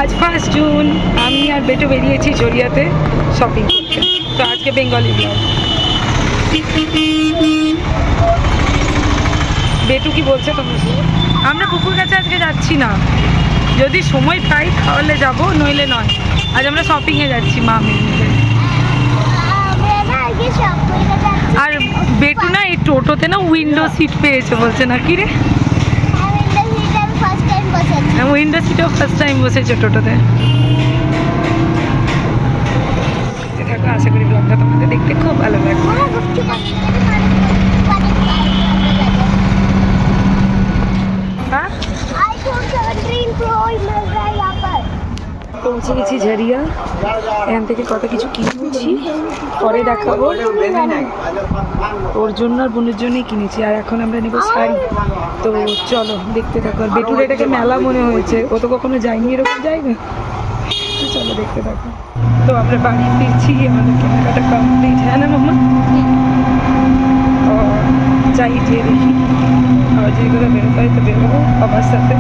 আজ 1 জুন, আমি আর বেটু বেরিয়েছি জড়িয়াতে শপিং করতে। তো আজকে বেঙ্গলি ব্লগ। বেটু কি বলছে তোমরা? আমরা পুকুর কাছে আজকে যাচ্ছি না, যদি সময় পাই তাহলে যাব, নইলে নয়। আজ আমরা শপিংয়ে যাচ্ছি মা মেয়ে। আর বেটু না এই টোটোতে না উইন্ডো সিট পেয়েছে বলছে, না কি রে? উইন্ডো সিটেও ফার্স্ট টাইম বসেছে টোটোতে। দেখো, আশা করি ব্লগটা তোমাদের দেখতে খুব ভালো লাগবে। হ্যাঁ, পৌঁছে গেছি ঝারিয়া। এখান থেকে কত কিছু কিনেছি, পরে দেখাবো। ওর জন্য আর বোনের জন্যই কিনেছি। আর এখন আমরা নেবো শাড়ি। তো চলো দেখতে থাকো। আর বেটুর এটাকে মেলা মনে হয়েছে, ও তো কখনো যায়নি, এরকম যাই না। তো চলো দেখতে থাকো। তো আমরা বাড়ি ফিরছি, আমাদের কেনাকাটা কমপ্লিট। হ্যাঁ না মাম্মা? যাই যেয়ে দেখি, আবার যদি কোথাও বেরোতে হয় তো বেরোবো বাবার সাথে।